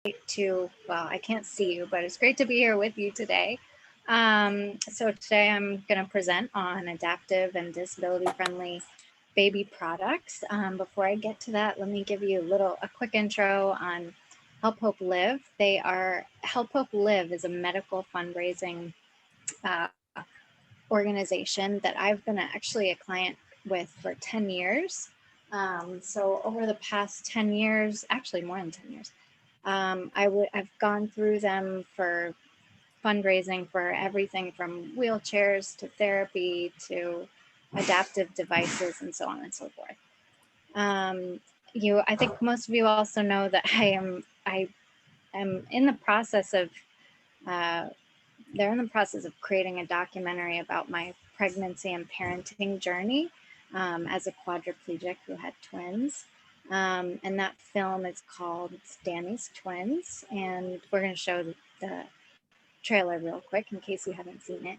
Well, I can't see you, but it's great to be here with you today. So today I'm going to present on adaptive and disability-friendly baby products. Before I get to that, let me give you a quick intro on Help Hope Live. Help Hope Live is a medical fundraising organization that I've been actually a client with for 10 years. So over the past 10 years, actually more than 10 years, I've gone through them for fundraising for everything from wheelchairs to therapy to adaptive devices and so on and so forth. I think most of you also know that I am in the process of they're in the process of creating a documentary about my pregnancy and parenting journey as a quadriplegic who had twins. And that film is called Dani's Twins. And we're going to show the trailer real quick in case you haven't seen it.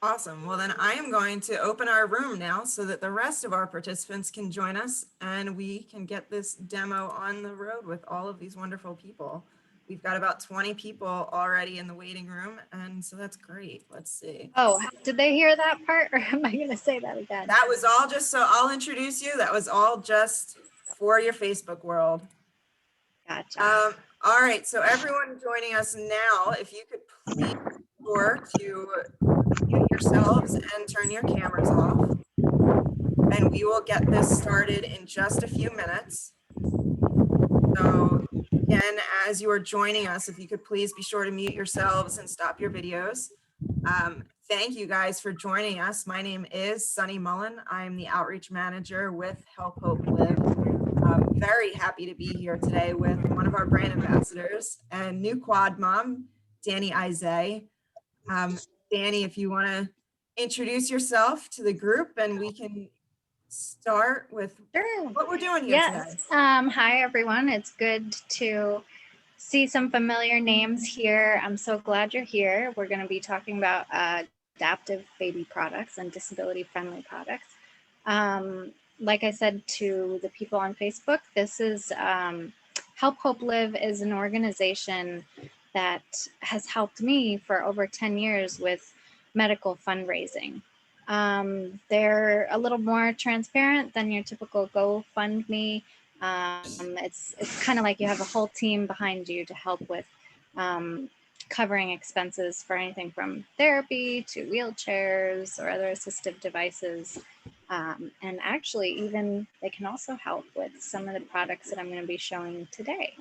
Awesome. Well, then I am going to open our room now so that the rest of our participants can join us and we can get this demo on the road with all of these wonderful people. We've got about 20 people already in the waiting room, and so that's great. Let's see. Oh, did they hear that part, or am I going to say that again? That was all just so I'll introduce you. That was all just for your Facebook world. Gotcha. All right, so everyone joining us now, if you could please sure to mute yourselves and turn your cameras off, and we will get this started in just a few minutes. So again, as you are joining us, if you could please be sure to mute yourselves and stop your videos. Thank you guys for joining us. My name is Sunny Mullen. I'm the outreach manager with Help Hope Live. Very happy to be here today with one of our brand ambassadors and new quad mom, Dani Izzie. Dani, if you want to introduce yourself to the group, and we can start with what we're doing here today. Hi, everyone. It's good to see some familiar names here. I'm so glad you're here. We're going to be talking about adaptive baby products and disability-friendly products. Like I said to the people on Facebook, this is Help Hope Live is an organization that has helped me for over 10 years with medical fundraising. They're a little more transparent than your typical GoFundMe. It's kind of like you have a whole team behind you to help with covering expenses for anything from therapy to wheelchairs or other assistive devices. And actually, even they can also help with some of the products that I'm going to be showing today.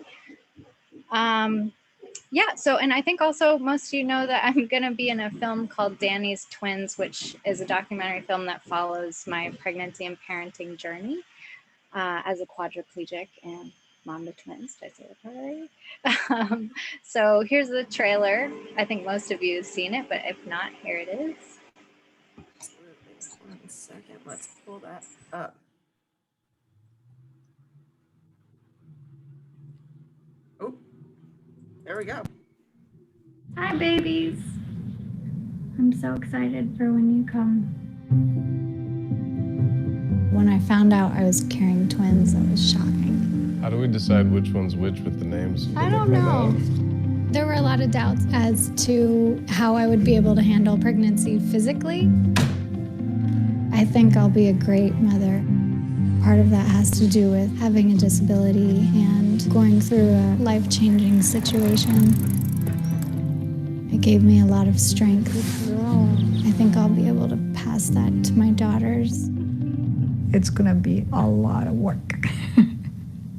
And I think also most of you know that I'm going to be in a film called Dani's Twins, which is a documentary film that follows my pregnancy and parenting journey as a quadriplegic and mom to twins. Did I say that already? So here's the trailer. I think most of you have seen it, but if not, here it is. Absolutely. 1 second. Let's pull that up. Oh, there we go. Hi, babies. I'm so excited for when you come. When I found out I was carrying twins, it was shocking. How do we decide which one's which with the names? I don't know. There were a lot of doubts as to how I would be able to handle pregnancy physically. I think I'll be a great mother. Part of that has to do with having a disability and going through a life-changing situation. It gave me a lot of strength. I think I'll be able to pass that to my daughters. It's gonna be a lot of work.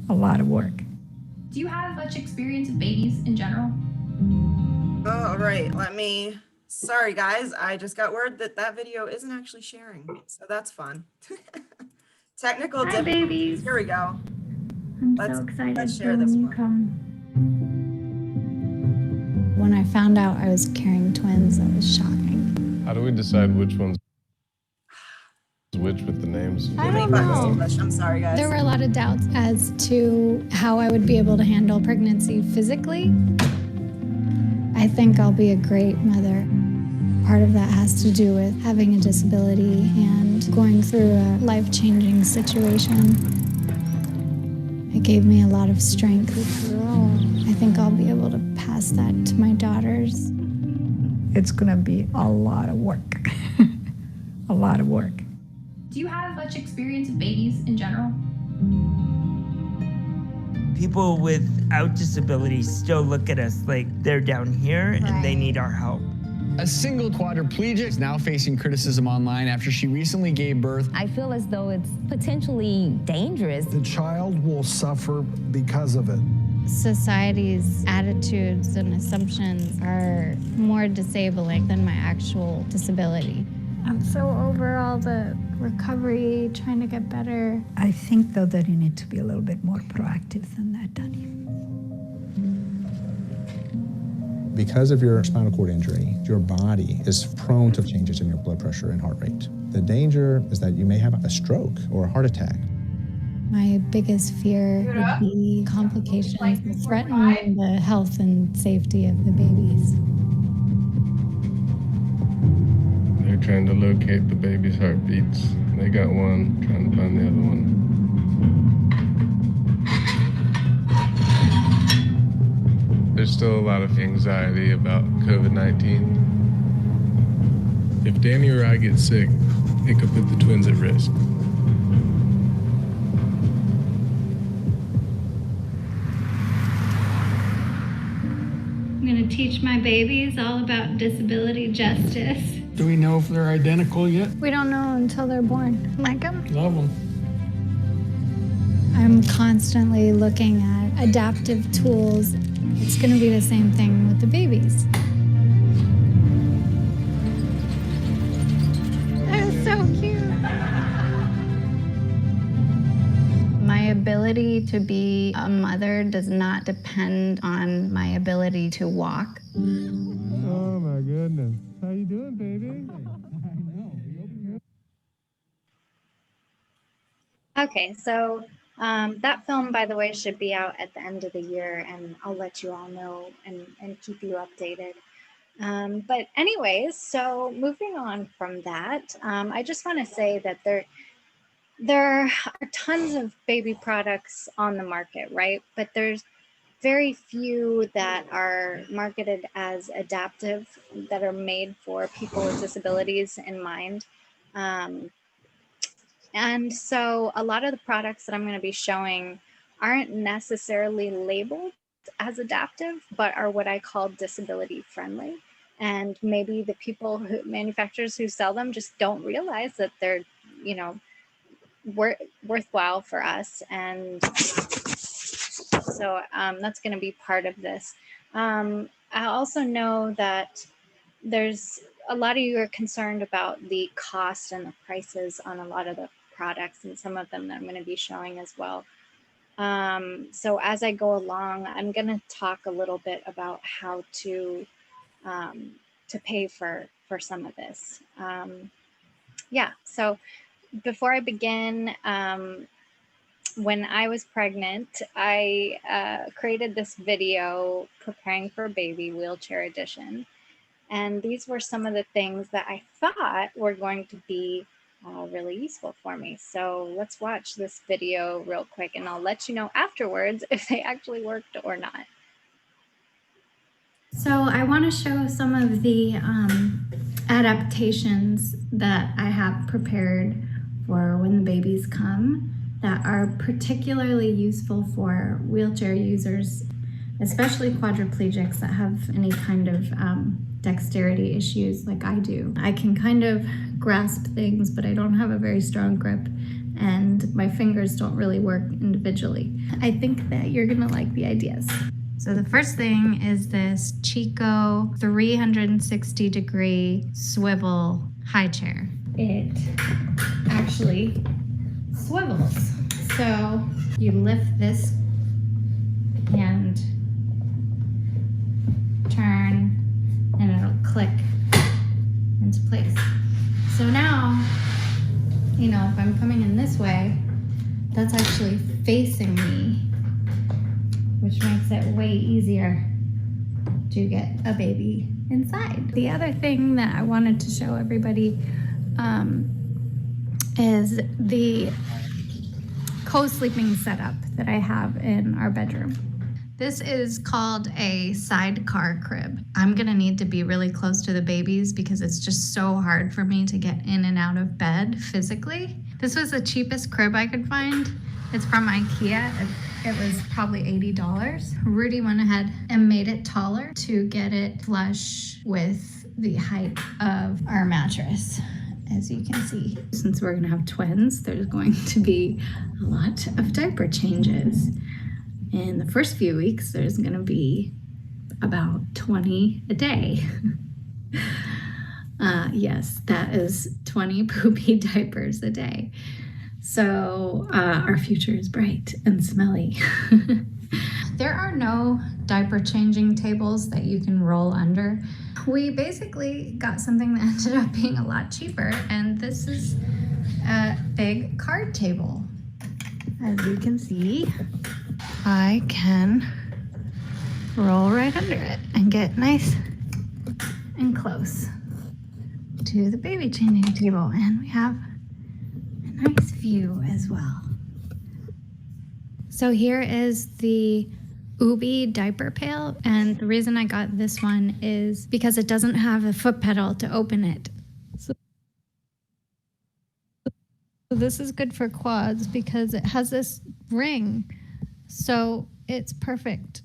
A lot of work. Do you have much experience with babies in general? All right, sorry guys, I just got word that video isn't actually sharing, so that's fun. Technical Hi, babies. Here we go. I'm so excited for when you come. When I found out I was carrying twins, it was shocking. How do we decide which one's which with the names? I don't know. I'm sorry, guys. There were a lot of doubts as to how I would be able to handle pregnancy physically. I think I'll be a great mother. Part of that has to do with having a disability and going through a life-changing situation. It gave me a lot of strength. I think I'll be able to pass that to my daughters. It's going to be a lot of work. A lot of work. Do you have much experience with babies in general? People without disabilities still look at us like they're down here and they need our help. A single quadriplegic is now facing criticism online after she recently gave birth. I feel as though it's potentially dangerous. The child will suffer because of it. Society's attitudes and assumptions are more disabling than my actual disability. I'm so over all the recovery, trying to get better. I think, though, that you need to be a little bit more proactive than that, Dani. Because of your spinal cord injury, your body is prone to changes in your blood pressure and heart rate. The danger is that you may have a stroke or a heart attack. My biggest fear would be complications that threaten the health and safety of the babies. They're trying to locate the baby's heartbeats. They got one, trying to find the other one. There's still a lot of anxiety about COVID-19. If Dani or I get sick, it could put the twins at risk. I'm going to teach my babies all about disability justice. Do we know if they're identical yet? We don't know until they're born. Like them? Love them. I'm constantly looking at adaptive tools. It's going to be the same thing with the babies. They're so cute. My ability to be a mother does not depend on my ability to walk. Oh my goodness. How you doing, baby? Okay, so that film, by the way, should be out at the end of the year, and I'll let you all know and keep you updated. But anyways, so moving on from that, I just want to say that there are tons of baby products on the market, right? But there's very few that are marketed as adaptive, that are made for people with disabilities in mind. And so a lot of the products that I'm going to be showing aren't necessarily labeled as adaptive, but are what I call disability friendly. And maybe the manufacturers who sell them just don't realize that they're, worthwhile for us. And so that's going to be part of this. I also know that there's a lot of you are concerned about the cost and the prices on a lot of the products, and some of them that I'm going to be showing as well. So as I go along, I'm going to talk a little bit about how to pay for some of this. So before I begin, when I was pregnant, I created this video preparing for baby wheelchair edition. And these were some of the things that I thought were going to be really useful for me. So let's watch this video real quick, and I'll let you know afterwards if they actually worked or not. So I want to show some of the adaptations that I have prepared for when the babies come that are particularly useful for wheelchair users, especially quadriplegics that have any kind of dexterity issues like I do. I can kind of grasp things, but I don't have a very strong grip, and my fingers don't really work individually. I think that you're gonna like the ideas. So the first thing is this Chico 360-degree swivel high chair. It actually swivels. So you lift this and turn, and it'll click into place. So now, if I'm coming in this way, that's actually facing me, which makes it way easier to get a baby inside. The other thing that I wanted to show everybody is the co-sleeping setup that I have in our bedroom. This is called a sidecar crib. I'm gonna need to be really close to the babies because it's just so hard for me to get in and out of bed physically. This was the cheapest crib I could find. It's from Ikea. It was probably $80. Rudy went ahead and made it taller to get it flush with the height of our mattress, as you can see. Since we're gonna have twins, there's going to be a lot of diaper changes. In the first few weeks, there's gonna be about 20 a day. Yes, that is 20 poopy diapers a day. So our future is bright and smelly. There are no diaper changing tables that you can roll under. We basically got something that ended up being a lot cheaper, and this is a big card table. As you can see, I can roll right under it and get nice and close to the baby changing table, and we have a nice view as well. So here is the Ubi Diaper Pail, and the reason I got this one is because it doesn't have a foot pedal to open it. So this is good for quads because it has this ring, so it's perfect.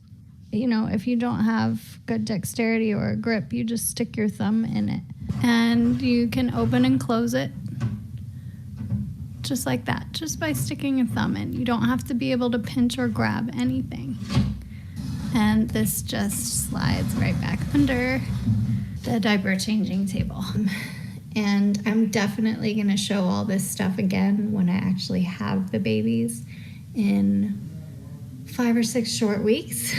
You know, if you don't have good dexterity or a grip, you just stick your thumb in it and you can open and close it just like that, just by sticking your thumb in. You don't have to be able to pinch or grab anything. And this just slides right back under the diaper changing table. And I'm definitely gonna show all this stuff again when I actually have the babies in 5 or 6 short weeks.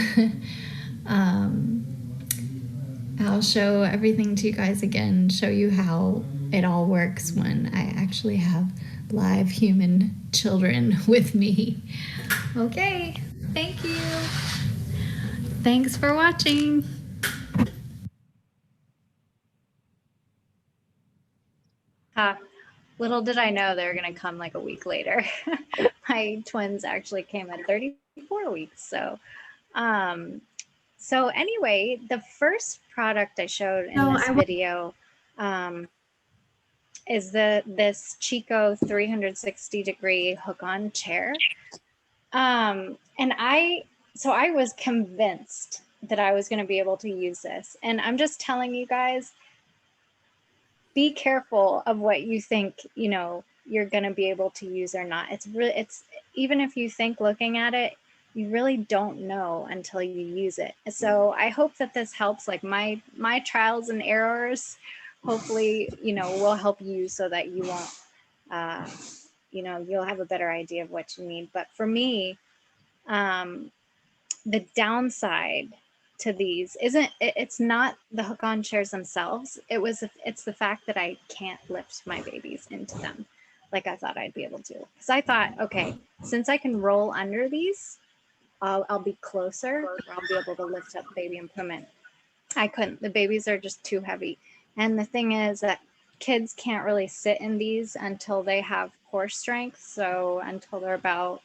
I'll show everything to you guys again, show you how it all works when I actually have live human children with me. Okay, thank you. Thanks for watching. Little did I know they were going to come like a week later. My twins actually came at 34 weeks. So anyway, the first product I showed in this video is this Chico 360-degree hook-on chair. And I was convinced that I was going to be able to use this. And I'm just telling you guys, be careful of what you think, you know, you're going to be able to use or not. It's even if you think looking at it, you really don't know until you use it. So I hope that this helps, like my trials and errors, hopefully, you know, will help you so that you won't, you know, you'll have a better idea of what you need. But for me, the downside to these it's not the hook-on chairs themselves. It's the fact that I can't lift my babies into them like I thought I'd be able to. Because I thought, okay, since I can roll under these, I'll be closer, or I'll be able to lift up baby and put them in. I couldn't. The babies are just too heavy. And the thing is that kids can't really sit in these until they have core strength. So until they're about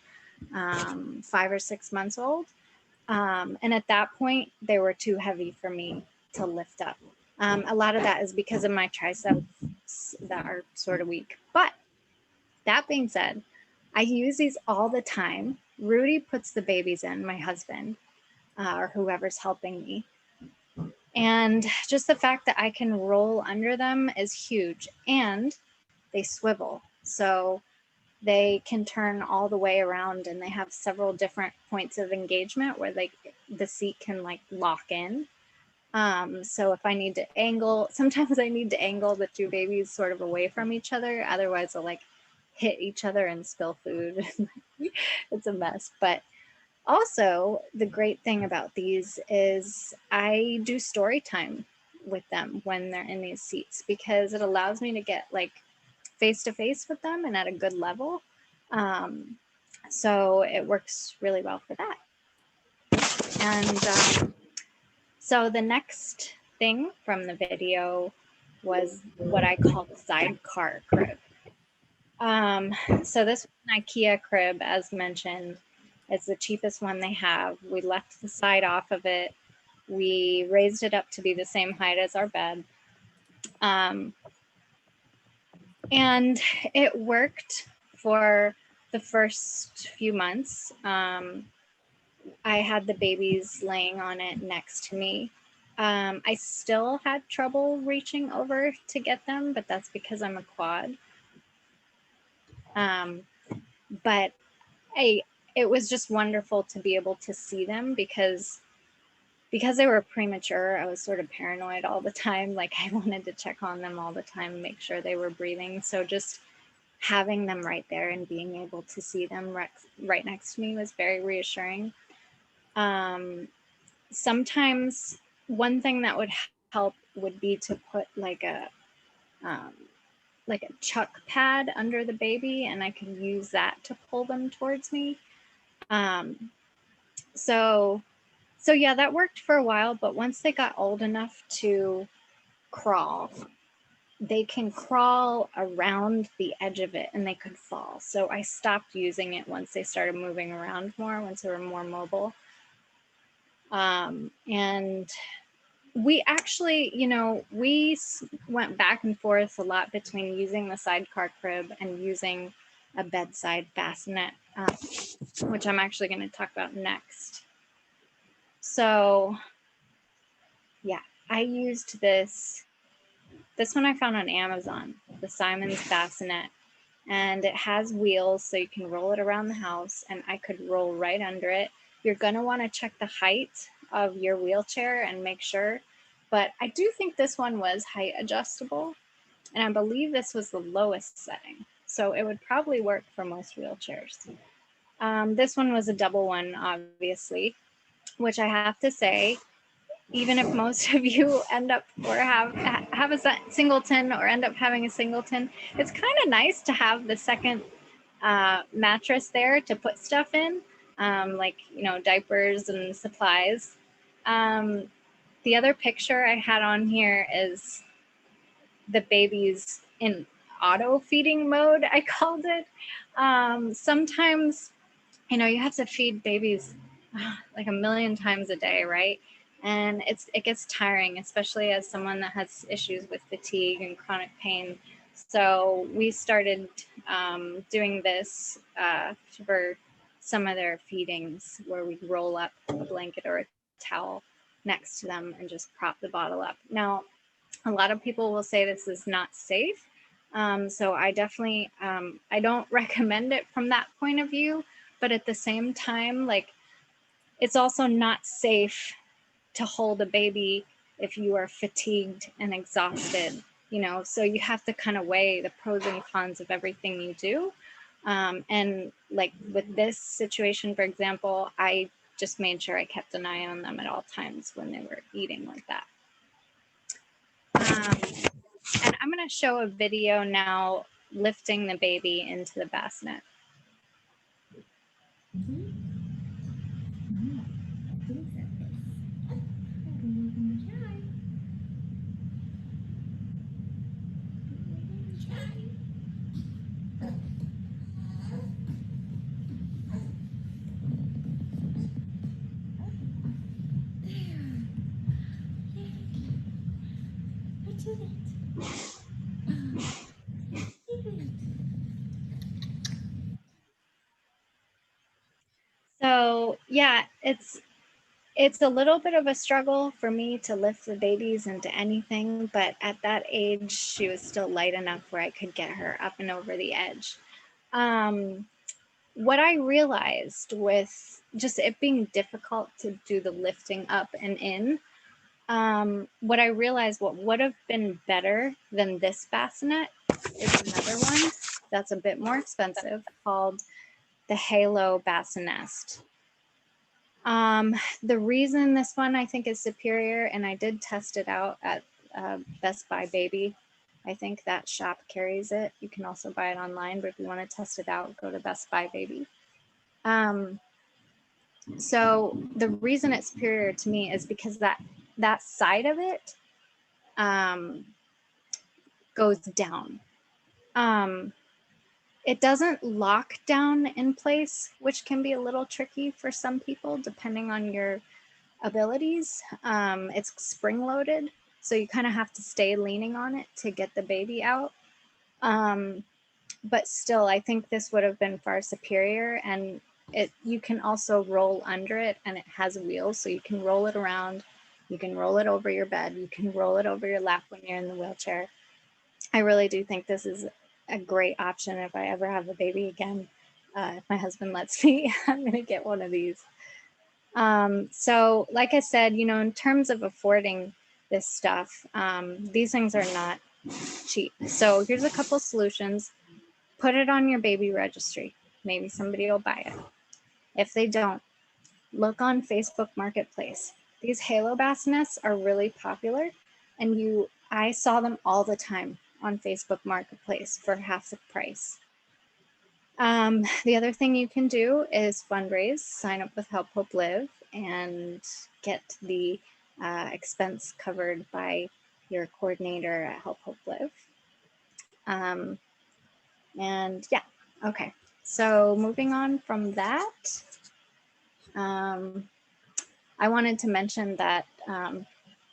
5 or 6 months old. And at that point, they were too heavy for me to lift up. A lot of that is because of my triceps that are sort of weak. But that being said, I use these all the time. Rudy puts the babies in, my husband, or whoever's helping me. And just the fact that I can roll under them is huge. And they swivel. So they can turn all the way around, and they have several different points of engagement where the seat can like lock in. So if I need to angle, sometimes I need to angle the two babies sort of away from each other. Otherwise they'll like hit each other and spill food. It's a mess. But also the great thing about these is I do story time with them when they're in these seats, because it allows me to get like face to face with them and at a good level. So it works really well for that. And so the next thing from the video was what I call the sidecar crib. So this Ikea Crib, as mentioned, it's the cheapest one they have. We left the side off of it. We raised it up to be the same height as our bed. And it worked for the first few months. I had the babies laying on it next to me. I still had trouble reaching over to get them, but that's because I'm a quad. But it was just wonderful to be able to see them because they were premature. I was sort of paranoid all the time. Like I wanted to check on them all the time, make sure they were breathing. So just having them right there and being able to see them right next to me was very reassuring. Sometimes one thing that would help would be to put like a chuck pad under the baby, and I could use that to pull them towards me. So yeah, that worked for a while, but once they got old enough to crawl, they can crawl around the edge of it and they could fall. So I stopped using it once they started moving around more, once they were more mobile. And we actually, we went back and forth a lot between using the sidecar crib and using a bedside bassinet, which I'm actually going to talk about next. So yeah, I used this one I found on Amazon, the Simon's bassinet, and it has wheels so you can roll it around the house, and I could roll right under it. You're going to want to check the height of your wheelchair and make sure, but I do think this one was height adjustable, and I believe this was the lowest setting, so it would probably work for most wheelchairs. This one was a double one, obviously, which I have to say, even if most of you end up or have a singleton or end up having a singleton, it's kind of nice to have the second mattress there to put stuff in, like, diapers and supplies. The other picture I had on here is the babies in auto feeding mode, I called it. Sometimes, you have to feed babies like a million times a day, right? And it gets tiring, especially as someone that has issues with fatigue and chronic pain. So we started doing this for some of their feedings, where we roll up a blanket or a towel next to them and just prop the bottle up. Now, a lot of people will say this is not safe. So I definitely, I don't recommend it from that point of view, but at the same time, like, it's also not safe to hold a baby if you are fatigued and exhausted, so you have to kind of weigh the pros and cons of everything you do. And like with this situation, for example, I just made sure I kept an eye on them at all times when they were eating like that. And I'm going to show a video now lifting the baby into the bassinet. So yeah, it's a little bit of a struggle for me to lift the babies into anything, but at that age, she was still light enough where I could get her up and over the edge. What I realized with just it being difficult to do the lifting up and in, what I realized what would have been better than this bassinet is another one that's a bit more expensive called the Halo Bassinet. The reason this one I think is superior, and I did test it out at Best Buy Baby. I think that shop carries it. You can also buy it online, but if you want to test it out, go to Best Buy Baby. So the reason it's superior to me is because that side of it goes down. It doesn't lock down in place, which can be a little tricky for some people depending on your abilities. It's spring loaded, so you kind of have to stay leaning on it to get the baby out. But still, I think this would have been far superior. And you can also roll under it, and it has wheels, so you can roll it around. You can roll it over your bed. You can roll it over your lap when you're in the wheelchair. I really do think this is a great option if I ever have a baby again. If my husband lets me, I'm going to get one of these. So like I said, you know, in terms of affording this stuff, these things are not cheap. So here's a couple solutions. Put it on your baby registry. Maybe somebody will buy it. If they don't, look on Facebook Marketplace. These halo bassinets are really popular, and I saw them all the time on Facebook Marketplace for half the price. The other thing you can do is fundraise, sign up with Help Hope Live, and get the expense covered by your coordinator at Help Hope Live. And yeah, okay. So moving on from that, I wanted to mention that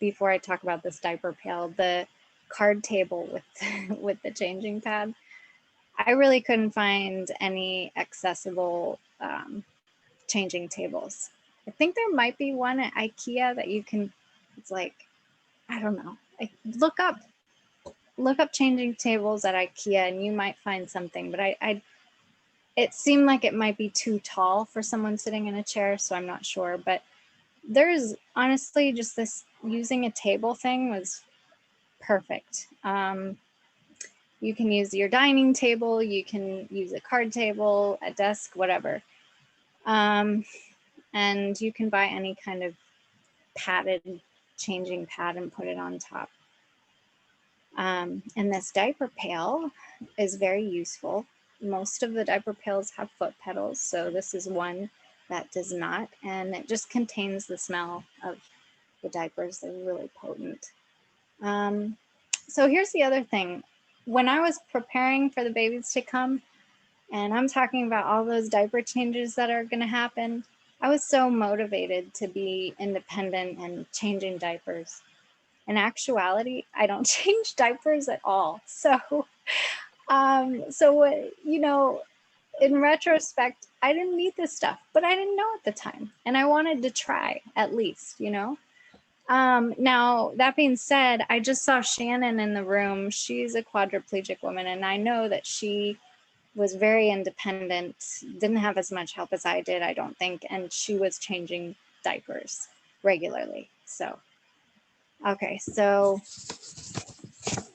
before I talk about this diaper pail, the card table with the changing pad, I really couldn't find any accessible changing tables. I think there might be one at Ikea that you can, it's like, I don't know, look up changing tables at Ikea and you might find something, but it seemed like it might be too tall for someone sitting in a chair, so I'm not sure. But there's honestly just this using a table thing was perfect. You can use your dining table, you can use a card table, a desk, whatever. And you can buy any kind of padded changing pad and put it on top. And this diaper pail is very useful. Most of the diaper pails have foot pedals, so this is one that does not, and it just contains the smell of the diapers. They're really potent. So here's the other thing. When I was preparing for the babies to come, and I'm talking about all those diaper changes that are going to happen, I was so motivated to be independent and changing diapers. In actuality, I don't change diapers at all. So, you know, in retrospect, I didn't need this stuff, but I didn't know at the time. And I wanted to try at least, you know. Now, that being said, I just saw Shannon in the room. She's a quadriplegic woman, and I know that she was very independent, didn't have as much help as I did, I don't think, and she was changing diapers regularly. So, okay, so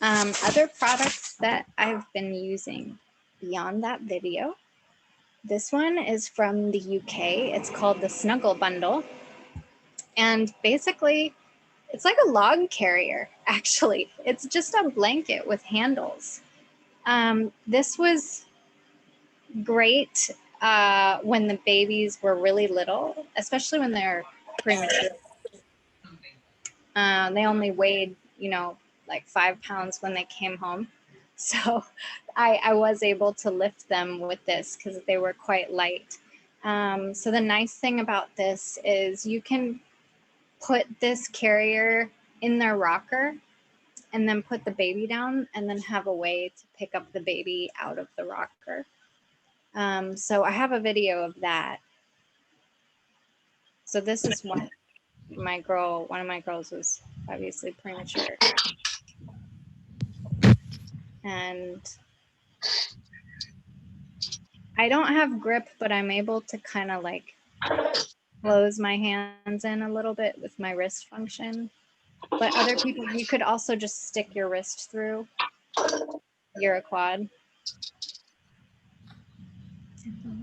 other products that I've been using beyond that video. This one is from the UK. It's called the Snuggle Bundle. And basically, it's like a log carrier, actually. It's just a blanket with handles. This was great when the babies were really little, especially when they're premature. They only weighed, you know, like 5 pounds when they came home. So I was able to lift them with this because they were quite light. So the nice thing about this is you can put this carrier in their rocker and then put the baby down and then have a way to pick up the baby out of the rocker. So I have a video of that. So this is one of my girls was obviously premature. And I don't have grip, but I'm able to kind of like close my hands in a little bit with my wrist function. But other people, you could also just stick your wrist through. You're a quad.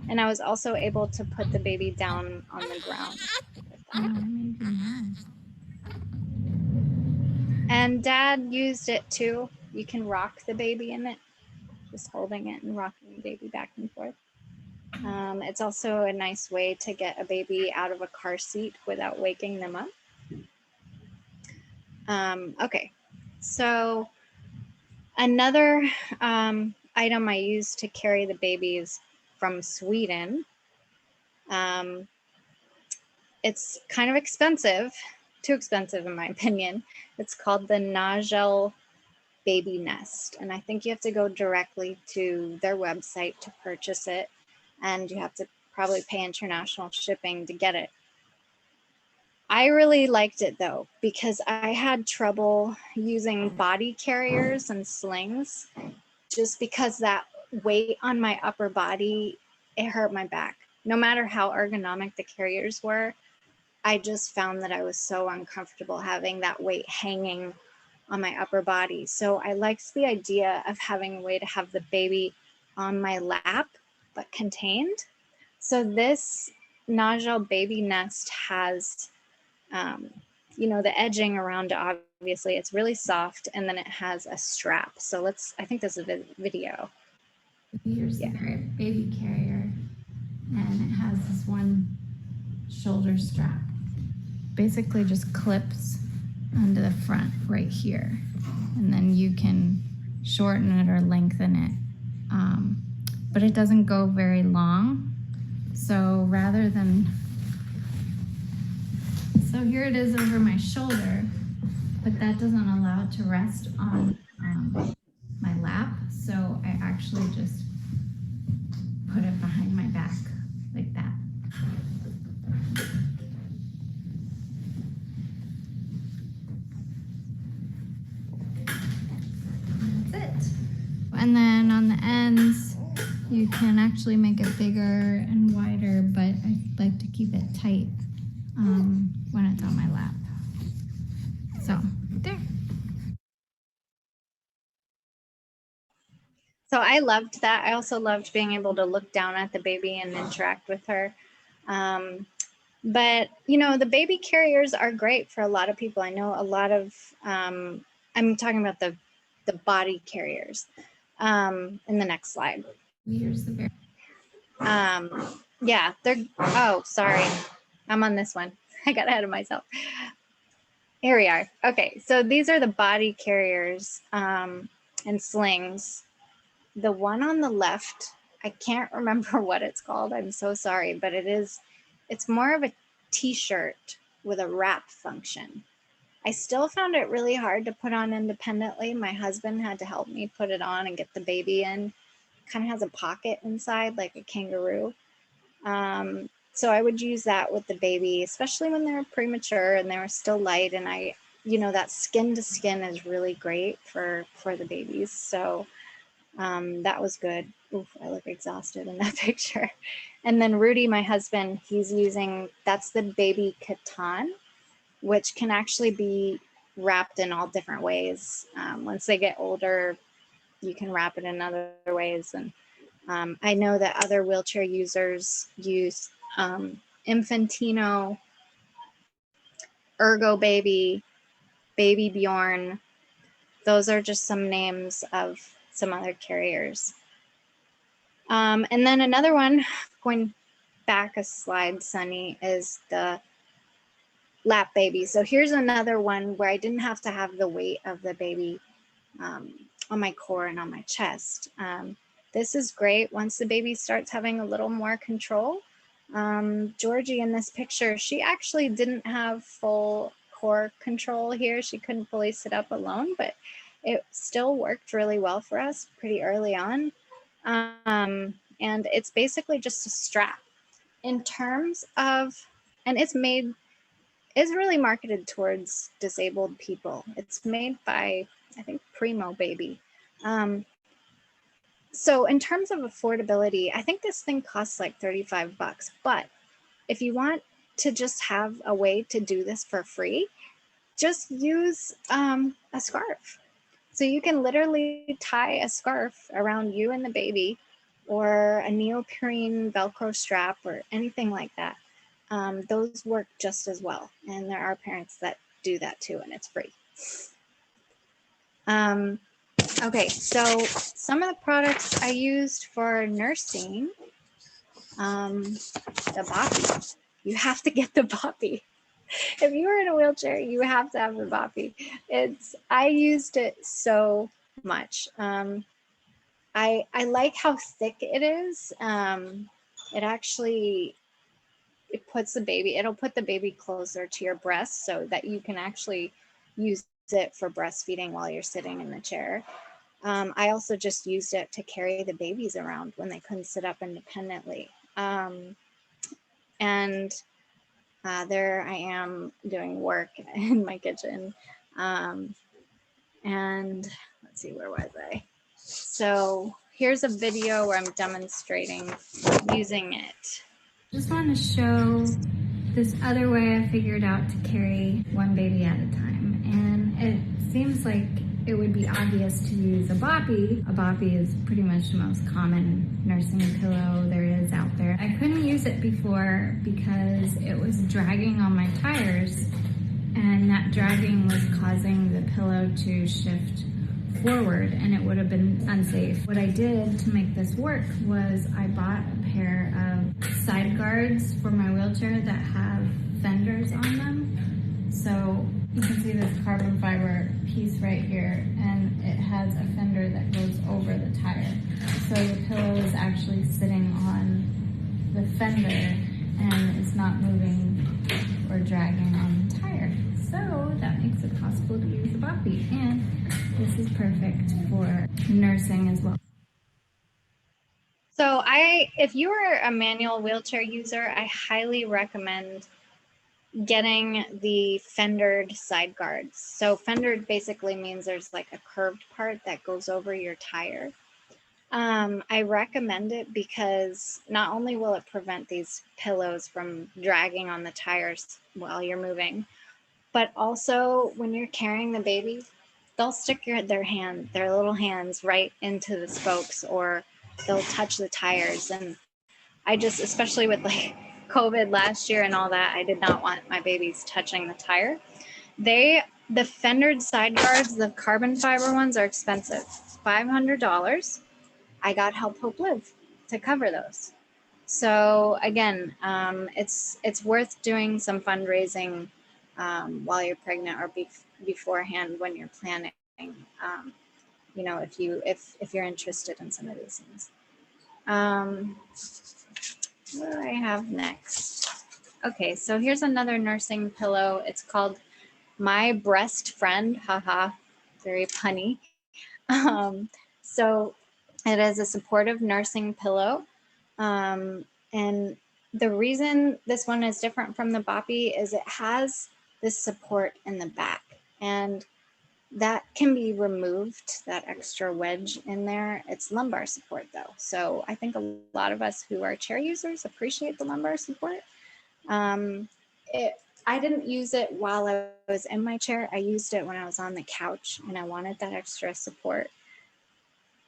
And I was also able to put the baby down on the ground. And Dad used it too. You can rock the baby in it, just holding it and rocking the baby back and forth. It's also a nice way to get a baby out of a car seat without waking them up. Okay, so another item I use to carry the baby is from Sweden. It's kind of expensive, too expensive in my opinion. It's called the Snuggle Baby Nest. And I think you have to go directly to their website to purchase it. And you have to probably pay international shipping to get it. I really liked it though, because I had trouble using body carriers and slings just because that weight on my upper body, it hurt my back. No matter how ergonomic the carriers were, I just found that I was so uncomfortable having that weight hanging on my upper body. So I liked the idea of having a way to have the baby on my lap, but contained. So this Snuggle Baby Nest has, you know, the edging around it, obviously it's really soft, and then it has a strap. So I think this is a video. Here's the baby carrier, and it has this one shoulder strap. Basically just clips onto the front right here, and then you can shorten it or lengthen it, but it doesn't go very long. So rather than, so here it is over my shoulder, but that doesn't allow it to rest on my lap. So I actually just put it behind my back like that. That's it. And then on the ends, you can actually make it bigger and wider, but I like to keep it tight when it's on my lap. So there. So I loved that. I also loved being able to look down at the baby and interact with her. But, you know, the baby carriers are great for a lot of people. I know a lot of, I'm talking about the body carriers in the next slide. Here's the bear. Yeah, oh, sorry. I'm on this one. I got ahead of myself. Here we are. Okay, so these are the body carriers and slings. The one on the left, I can't remember what it's called. I'm so sorry, but it's more of a t-shirt with a wrap function. I still found it really hard to put on independently. My husband had to help me put it on and get the baby in. Kind of has a pocket inside like a kangaroo. So I would use that with the baby, especially when they were premature and they were still light. And you know, that skin to skin is really great for the babies. So that was good. Oof, I look exhausted in that picture. And then Rudy, my husband, he's using, that's the baby Katan, which can actually be wrapped in all different ways. Once they get older, you can wrap it in other ways. And I know that other wheelchair users use Infantino, Ergo Baby, Baby Bjorn. Those are just some names of some other carriers. And then another one, going back a slide, Sunny, is the lap baby. So here's another one where I didn't have to have the weight of the baby on my core and on my chest. This is great once the baby starts having a little more control. Georgie in this picture, she actually didn't have full core control here. She couldn't fully sit up alone, but it still worked really well for us pretty early on. And it's basically just a strap. In terms of, and it's really marketed towards disabled people. It's made by, I think, Primo Baby. So in terms of affordability, I think this thing costs like 35 bucks, but if you want to just have a way to do this for free, just use a scarf. So you can literally tie a scarf around you and the baby, or a neoprene Velcro strap or anything like that. Those work just as well. And there are parents that do that too, and it's free. Okay, so some of the products I used for nursing, the boppy. You have to get the boppy. If you are in a wheelchair, you have to have the boppy. I used it so much. I like how thick it is. It puts the baby, it'll put the baby closer to your breast so that you can actually use it for breastfeeding while you're sitting in the chair. I also just used it to carry the babies around when they couldn't sit up independently. There I am doing work in my kitchen. And let's see, where was I? So here's a video where I'm demonstrating using it. Just want to show this other way I figured out to carry one baby at a time. And it seems like it would be obvious to use a boppy. A boppy is pretty much the most common nursing pillow there is out there. I couldn't use it before because it was dragging on my tires, and that dragging was causing the pillow to shift forward, and it would have been unsafe. What I did to make this work was I bought a pair of side guards for my wheelchair that have fenders on them. So you can see this carbon fiber piece right here, and it has a fender that goes over the tire. So the pillow is actually sitting on the fender and it's not moving or dragging on the tire. So that makes it possible to use a boppy, and this is perfect for nursing as well. So if you are a manual wheelchair user, I highly recommend getting the fendered side guards. So fendered basically means there's like a curved part that goes over your tire. I recommend it because not only will it prevent these pillows from dragging on the tires while you're moving, but also when you're carrying the baby, they'll stick their little hands right into the spokes, or they'll touch the tires. And I just, especially with like COVID last year and all that, I did not want my babies touching the tire. The fendered side guards, the carbon fiber ones, are expensive, $500. I got Help Hope Live to cover those. So again, it's worth doing some fundraising while you're pregnant or beforehand when you're planning. You know, if you're interested in some of these things. What do I have next? Okay, so here's another nursing pillow. It's called My Breast Friend. Haha, very punny. So it is a supportive nursing pillow. And the reason this one is different from the boppy is it has this support in the back, and that can be removed, that extra wedge in there. It's lumbar support though. So I think a lot of us who are chair users appreciate the lumbar support. I didn't use it while I was in my chair. I used it when I was on the couch and I wanted that extra support.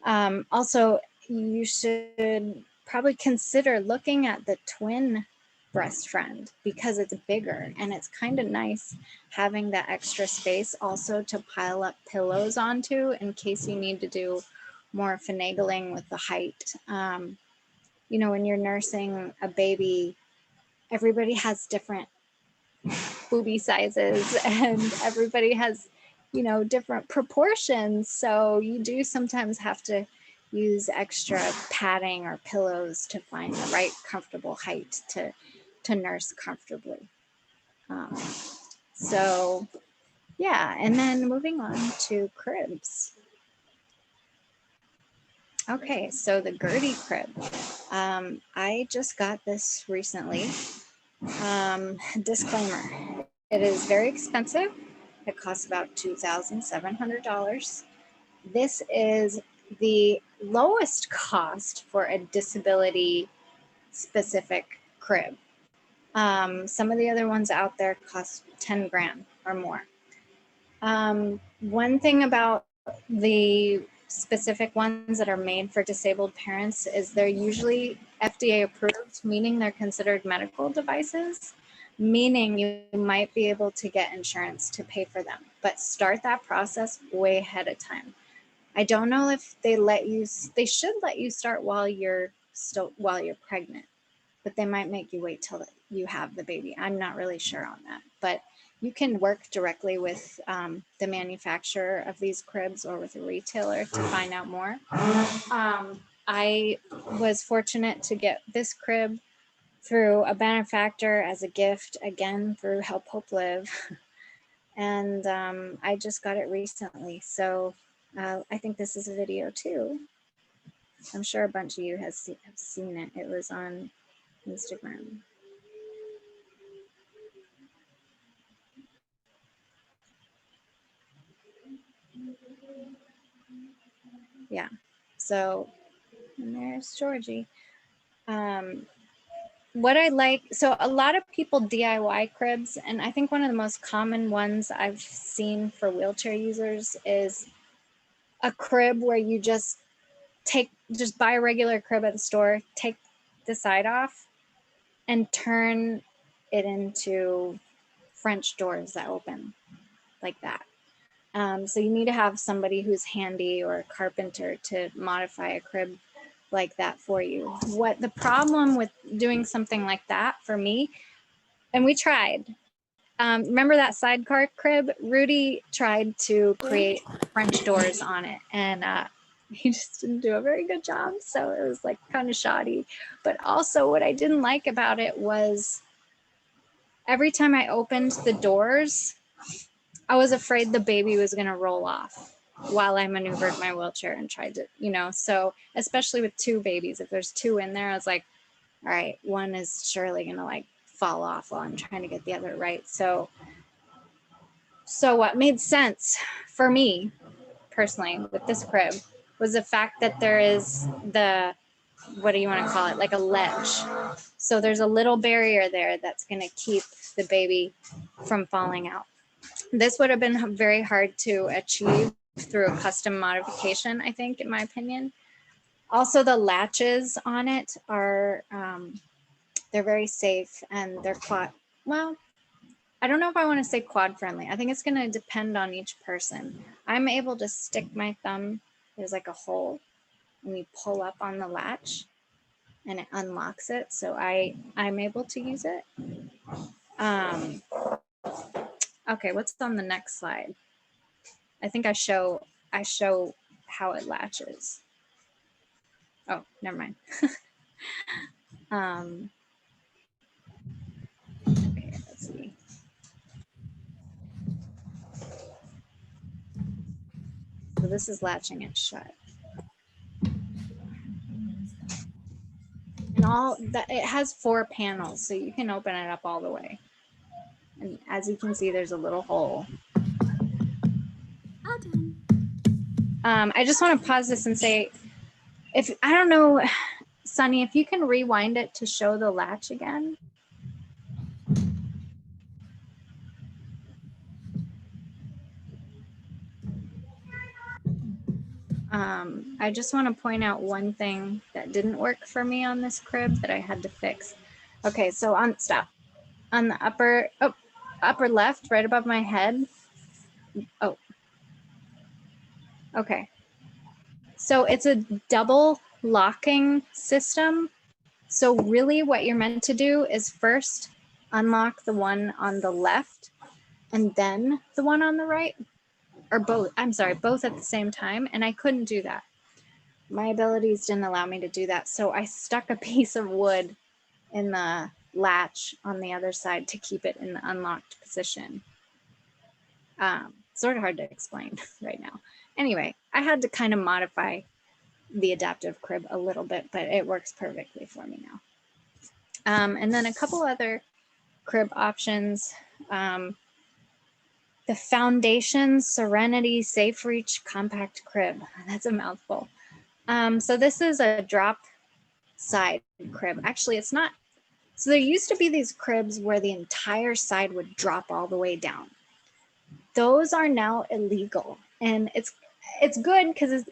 Also, you should probably consider looking at the twin breast friend because it's bigger, and it's kind of nice having that extra space also to pile up pillows onto in case you need to do more finagling with the height. You know, when you're nursing a baby, everybody has different boobie sizes and everybody has, you know, different proportions. So you do sometimes have to use extra padding or pillows to find the right comfortable height to nurse comfortably. So yeah, and then moving on to cribs. Okay, so the Gertie crib. I just got this recently. Disclaimer, it is very expensive. It costs about $2,700. This is the lowest cost for a disability specific crib. Some of the other ones out there cost 10 grand or more. One thing about the specific ones that are made for disabled parents is they're usually FDA approved, meaning they're considered medical devices, meaning you might be able to get insurance to pay for them, but start that process way ahead of time. I don't know if they should let you start while you're pregnant, but they might make you wait till you have the baby. I'm not really sure on that, but you can work directly with the manufacturer of these cribs or with a retailer to find out more. I was fortunate to get this crib through a benefactor as a gift, again, through Help Hope Live. And I just got it recently. So I think this is a video too. I'm sure a bunch of you have seen it. It was on Instagram. Yeah, so and there's Georgie. What I like, so a lot of people DIY cribs, and I think one of the most common ones I've seen for wheelchair users is a crib where you just buy a regular crib at the store, take the side off, and turn it into French doors that open like that. So you need to have somebody who's handy or a carpenter to modify a crib like that for you. What the problem with doing something like that for me, and we tried, remember that sidecar crib? Rudy tried to create French doors on it, and he just didn't do a very good job. So it was like kind of shoddy. But also what I didn't like about it was every time I opened the doors, I was afraid the baby was going to roll off while I maneuvered my wheelchair and tried to, so especially with two babies, if there's two in there, I was like, all right, one is surely going to like fall off while I'm trying to get the other right. So what made sense for me personally with this crib was the fact that there is what do you want to call it? Like a ledge. So there's a little barrier there that's going to keep the baby from falling out. This would have been very hard to achieve through a custom modification, I think, in my opinion. Also, the latches on it are, they're very safe and they're well, I don't know if I want to say quad friendly. I think it's going to depend on each person. I'm able to stick my thumb, there's like a hole, and you pull up on the latch and it unlocks it. So I'm able to use it. Okay, what's on the next slide? I think I show how it latches. Oh, never mind. Okay, let's see. So this is latching it shut. And it has 4 panels, so you can open it up all the way. And as you can see, there's a little hole. I just want to pause this and say, I don't know, Sunny, if you can rewind it to show the latch again. I just want to point out one thing that didn't work for me on this crib that I had to fix. Okay, so on the upper left, right above my head. Oh, okay. So it's a double locking system. So really what you're meant to do is first unlock the one on the left and then the one on the right, or both. I'm sorry, both at the same time. And I couldn't do that. My abilities didn't allow me to do that. So I stuck a piece of wood in the latch on the other side to keep it in the unlocked position. Sort of hard to explain right now. Anyway, I had to kind of modify the adaptive crib a little bit, but it works perfectly for me now. And then a couple other crib options. The Foundation Serenity Safe Reach Compact Crib. That's a mouthful. So this is a drop side crib. Actually, it's not. So there used to be these cribs where the entire side would drop all the way down. Those are now illegal. And it's good because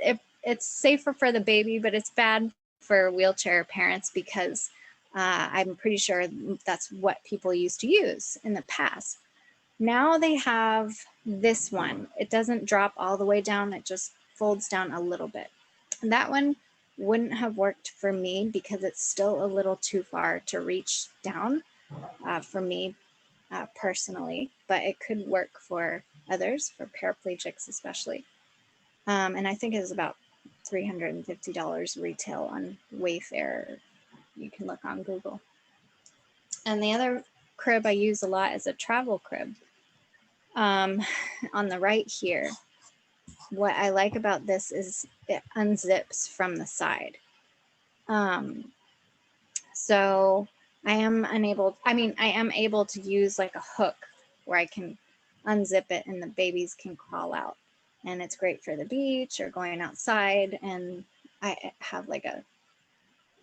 it's safer for the baby, but it's bad for wheelchair parents because I'm pretty sure that's what people used to use in the past. Now they have this one. It doesn't drop all the way down. It just folds down a little bit. And that one wouldn't have worked for me because it's still a little too far to reach down for me personally, but it could work for others, for paraplegics especially. And I think it is about $350 retail on Wayfair. You can look on Google. And the other crib I use a lot is a travel crib. On the right here, what I like about this is it unzips from the side. So I am able to use like a hook where I can unzip it and the babies can crawl out. And it's great for the beach or going outside. And I have like a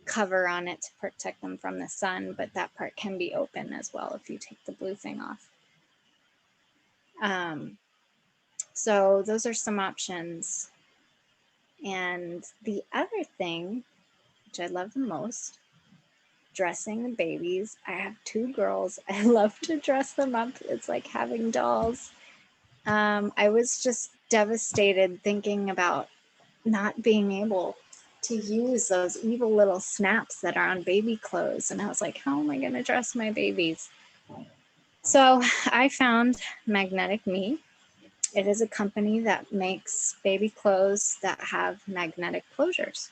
cover on it to protect them from the sun, but that part can be open as well if you take the blue thing off. So those are some options. And the other thing, which I love the most, dressing the babies. I have 2 girls. I love to dress them up. It's like having dolls. I was just devastated thinking about not being able to use those evil little snaps that are on baby clothes. And I was like, how am I going to dress my babies? So I found Magnetic Me. It is a company that makes baby clothes that have magnetic closures.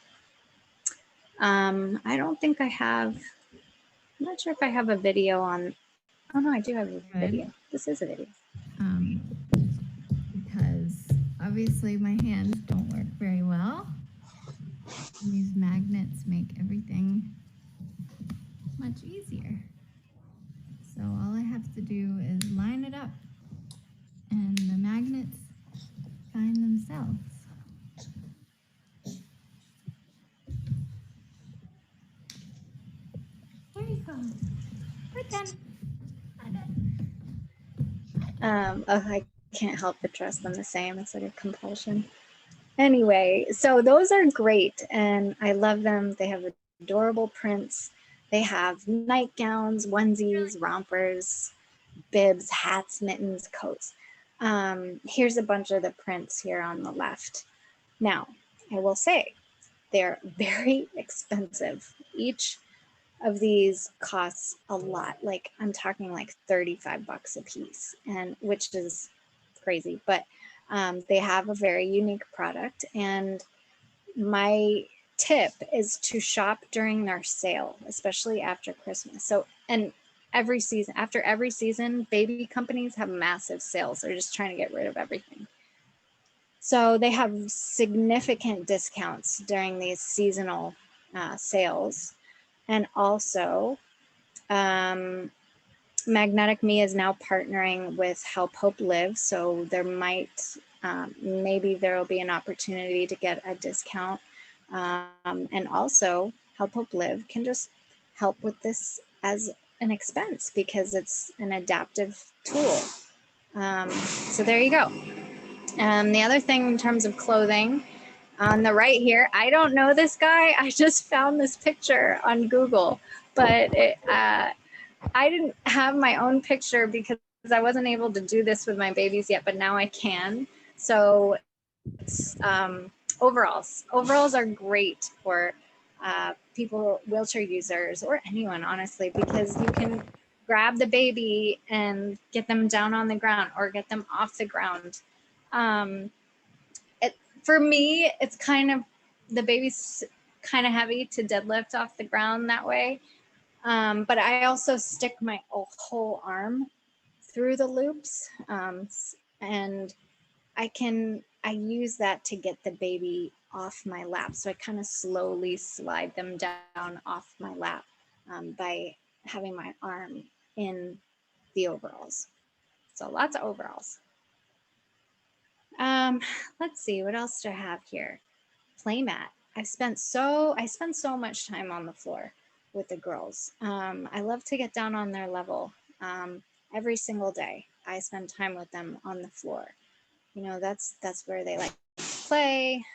I don't think I have, I'm not sure if I have a video on, oh no, I do have a video. This is a video. Because obviously my hands don't work very well. These magnets make everything much easier. So all I have to do is line it up and the magnets find themselves. There you go. We're done. I can't help but dress them the same. It's like a compulsion. Anyway, so those are great and I love them. They have adorable prints. They have nightgowns, onesies, rompers, bibs, hats, mittens, coats. Here's a bunch of the prints here on the left. Now, I will say they're very expensive. Each of these costs a lot. Like I'm talking like $35 a piece, and which is crazy, but they have a very unique product. And my tip is to shop during their sale, especially after Christmas. So, and after every season, baby companies have massive sales. They're just trying to get rid of everything. So they have significant discounts during these seasonal sales. And also, Magnetic Me is now partnering with Help Hope Live. So there might, maybe there will be an opportunity to get a discount. And also Help Hope Live can just help with this as an expense because it's an adaptive tool. So there you go. The other thing in terms of clothing, on the right here, I don't know this guy. I just found this picture on Google, but I didn't have my own picture because I wasn't able to do this with my babies yet, but now I can. So it's overalls. Overalls are great for people, wheelchair users, or anyone, honestly, because you can grab the baby and get them down on the ground or get them off the ground. For me, it's kind of, the baby's kind of heavy to deadlift off the ground that way. But I also stick my whole arm through the loops. And I use that to get the baby off my lap. So I kind of slowly slide them down off my lap by having my arm in the overalls. So lots of overalls. Let's see, what else do I have here? Playmat. I spend so much time on the floor with the girls. I love to get down on their level. Every single day I spend time with them on the floor. You know, that's where they like to play.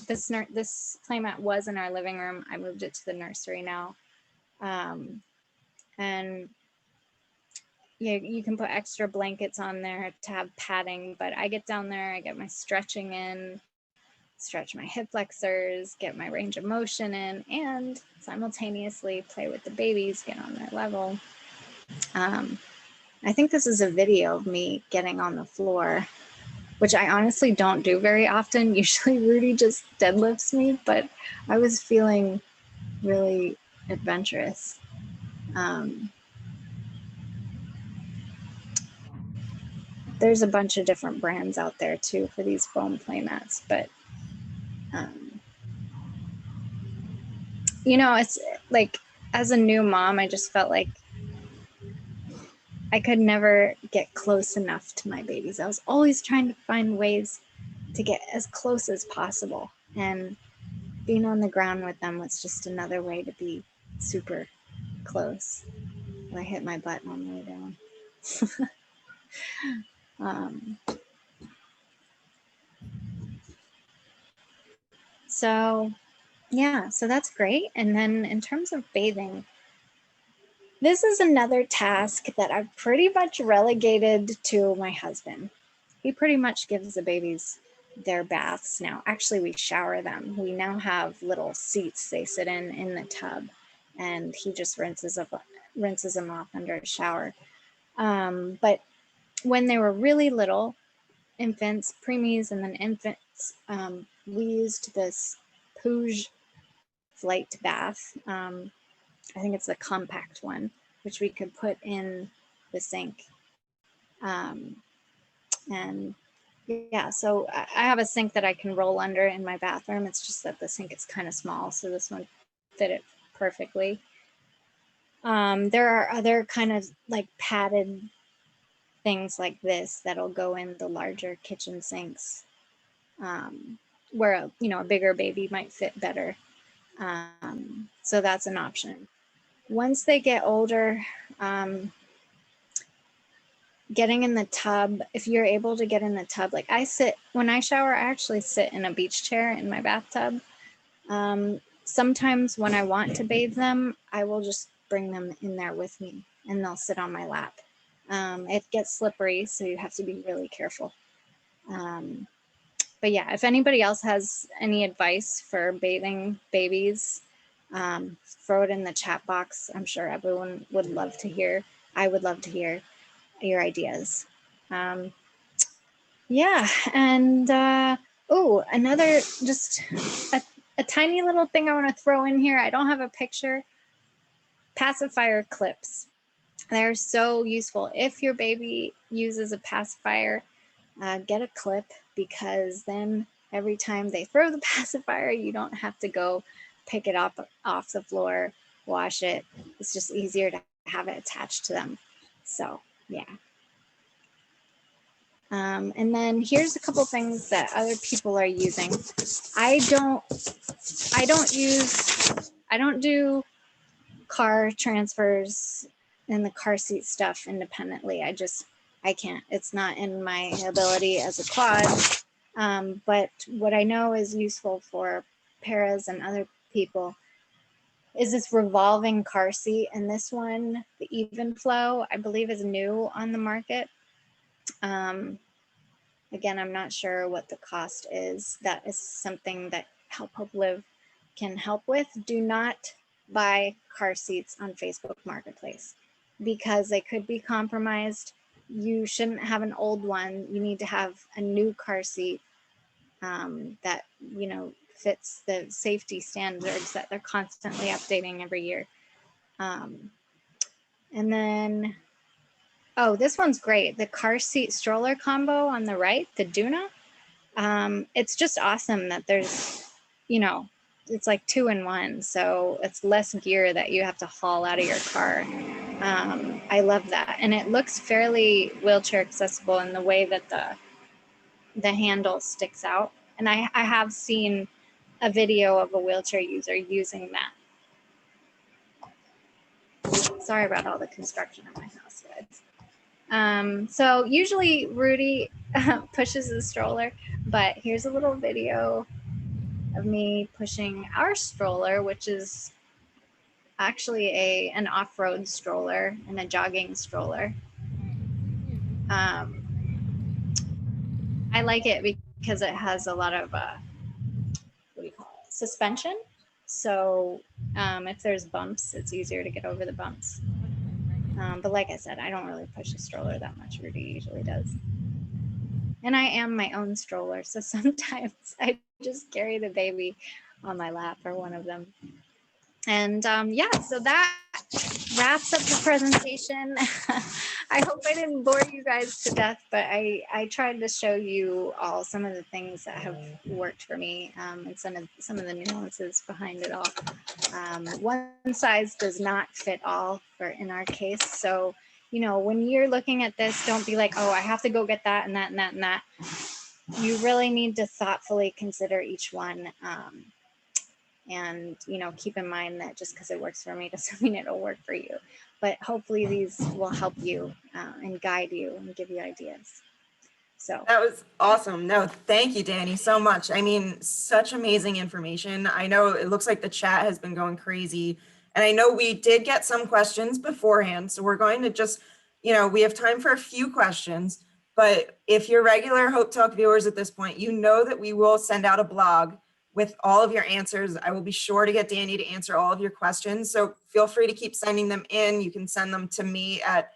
This playmat was in our living room. I moved it to the nursery now. And yeah, you can put extra blankets on there to have padding, but I get down there, I get my stretching in, stretch my hip flexors, get my range of motion in, and simultaneously play with the babies, get on their level. I think this is a video of me getting on the floor, which I honestly don't do very often. Usually Rudy just deadlifts me, but I was feeling really adventurous. There's a bunch of different brands out there too for these foam play mats, but you know, it's like, as a new mom, I just felt like I could never get close enough to my babies. I was always trying to find ways to get as close as possible. And being on the ground with them was just another way to be super close. And I hit my butt on the way down. So yeah, so that's great. And then in terms of bathing, this is another task that I've pretty much relegated to my husband. He pretty much gives the babies their baths now. Actually, we shower them. We now have little seats they sit in the tub, and he just rinses them off under a shower. But when they were really little, infants, preemies, and then infants, we used this Pouge flight bath. I think it's the compact one, which we could put in the sink. And yeah, so I have a sink that I can roll under in my bathroom. It's just that the sink is kind of small, so this one fit it perfectly. There are other kind of like padded things like this that'll go in the larger kitchen sinks, where a bigger baby might fit better. So that's an option. Once they get older, getting in the tub, if you're able to get in the tub, like when I shower, I actually sit in a beach chair in my bathtub. Sometimes when I want to bathe them, I will just bring them in there with me and they'll sit on my lap. It gets slippery, so you have to be really careful. But yeah, if anybody else has any advice for bathing babies, throw it in the chat box. I'm sure everyone would love to hear. I would love to hear your ideas. Yeah, and oh, another just a tiny little thing I want to throw in here. I don't have a picture. Pacifier clips. They're so useful. If your baby uses a pacifier, get a clip, because then every time they throw the pacifier, you don't have to go pick it up off the floor, wash it. It's just easier to have it attached to them. So yeah. And then here's a couple things that other people are using. I don't do car transfers and the car seat stuff independently. I can't. It's not in my ability as a quad. But what I know is useful for paras and other people is this revolving car seat. And this one, the Even Flow, I believe is new on the market. Again, I'm not sure what the cost is. That is something that Help Hope Live can help with. Do not buy car seats on Facebook Marketplace because they could be compromised. You shouldn't have an old one. You need to have a new car seat that, fits the safety standards that they're constantly updating every year. And then, oh, this one's great. The car seat stroller combo on the right, the Duna. It's just awesome that there's, it's like 2-in-1. So it's less gear that you have to haul out of your car. I love that. And it looks fairly wheelchair accessible in the way that the handle sticks out. And I have seen a video of a wheelchair user using that. Sorry about all the construction in my house, guys. So usually Rudy pushes the stroller, but here's a little video of me pushing our stroller, which is actually an off-road stroller and a jogging stroller. I like it because it has a lot of suspension. So if there's bumps, it's easier to get over the bumps. But like I said, I don't really push the stroller that much. Rudy usually does. And I am my own stroller. So sometimes I just carry the baby on my lap or one of them. And yeah, so that wraps up the presentation. I hope I didn't bore you guys to death, but I tried to show you all some of the things that have worked for me, and some of the nuances behind it all. One size does not fit all in our case. So, you know, when you're looking at this, don't be like, oh, I have to go get that and that and that and that. You really need to thoughtfully consider each one. And, you know, keep in mind that just because it works for me doesn't mean it'll work for you. But hopefully these will help you and guide you and give you ideas. So that was awesome. No, thank you, Dani, so much. I mean, such amazing information. I know it looks like the chat has been going crazy. And I know we did get some questions beforehand. So we're going to just, you know, we have time for a few questions. But if you're regular Hope Talk viewers at this point, you know that we will send out a blog with all of your answers. I will be sure to get Dani to answer all of your questions. So feel free to keep sending them in. You can send them to me at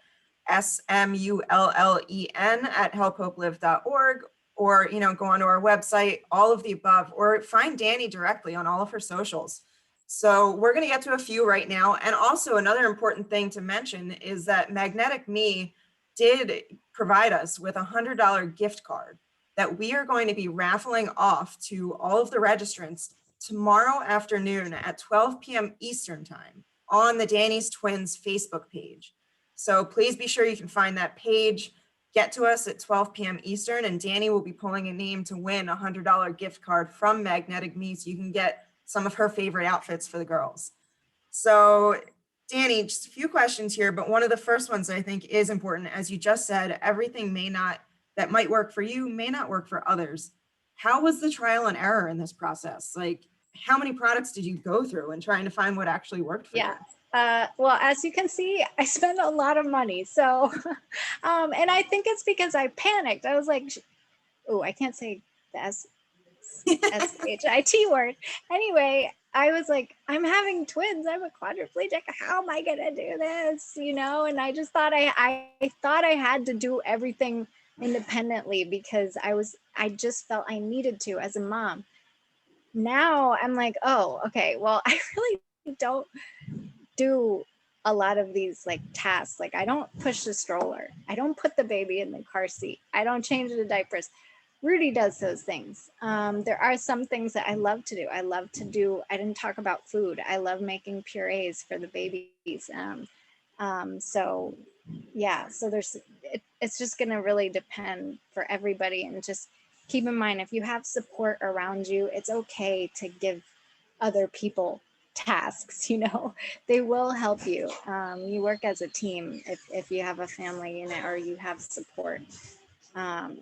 smullen@helphopelive.org, or, you know, go onto our website, all of the above, or find Dani directly on all of her socials. So we're going to get to a few right now. And also another important thing to mention is that Magnetic Me did provide us with a $100 gift card that we are going to be raffling off to all of the registrants tomorrow afternoon at 12 p.m. Eastern time on the Dani's Twins Facebook page. So please be sure you can find that page, get to us at 12 p.m. Eastern, and Dani will be pulling a name to win a $100 gift card from Magnetic Me so you can get some of her favorite outfits for the girls. So Dani, just a few questions here, but one of the first ones I think is important. As you just said, everything that might work for you may not work for others. How was the trial and error in this process? Like, how many products did you go through and trying to find what actually worked for you? Well, as you can see, I spent a lot of money. So, and I think it's because I panicked. I was like, oh, I can't say the S-H-I-T word. Anyway, I was like, I'm having twins. I'm a quadriplegic. How am I going to do this? You know, and I just thought I thought I had to do everything independently because I just felt I needed to as a mom. Now I'm like, oh, okay, well, I really don't do a lot of these like tasks. Like I don't push the stroller. I don't put the baby in the car seat. I don't change the diapers. Rudy does those things. There are some things that I love to do. I didn't talk about food. I love making purees for the babies. So yeah, so it's just going to really depend for everybody. And just keep in mind, if you have support around you, it's okay to give other people tasks, you know, they will help you. You work as a team if you have a family in it or you have support. And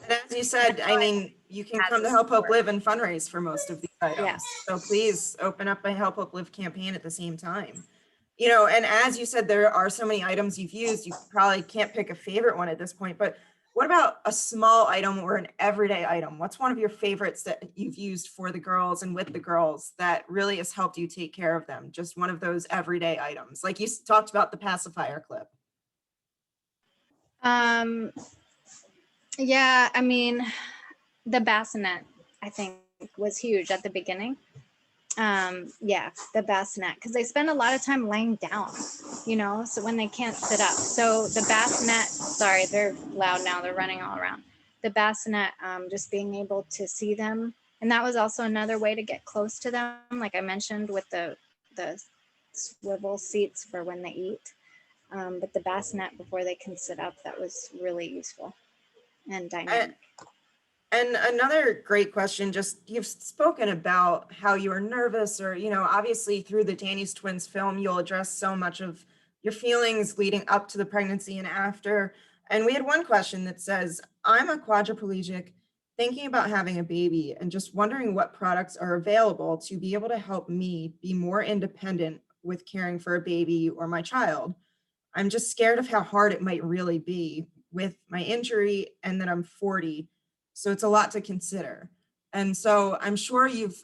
as you said, I mean, you can come to Help Hope Live and fundraise for most of these items. Yeah. So please open up a Help Hope Live campaign at the same time. You know, and as you said, there are so many items you've used, you probably can't pick a favorite one at this point, but what about a small item or an everyday item? What's one of your favorites that you've used for the girls and with the girls that really has helped you take care of them? Just one of those everyday items. Like you talked about the pacifier clip. Yeah, I mean, the bassinet, I think, was huge at the beginning. Yeah, the bassinet, because they spend a lot of time laying down, you know, so when they can't sit up. So the bassinet, sorry, they're loud now, they're running all around. The bassinet, just being able to see them. And that was also another way to get close to them, like I mentioned, with the swivel seats for when they eat. But the bassinet before they can sit up, that was really useful and dynamic. And another great question, just you've spoken about how you were nervous, or, you know, obviously through the Dani's Twins film, you'll address so much of your feelings leading up to the pregnancy and after. And we had one question that says, I'm a quadriplegic thinking about having a baby and just wondering what products are available to be able to help me be more independent with caring for a baby or my child. I'm just scared of how hard it might really be with my injury and that I'm 40. So it's a lot to consider. And so I'm sure you've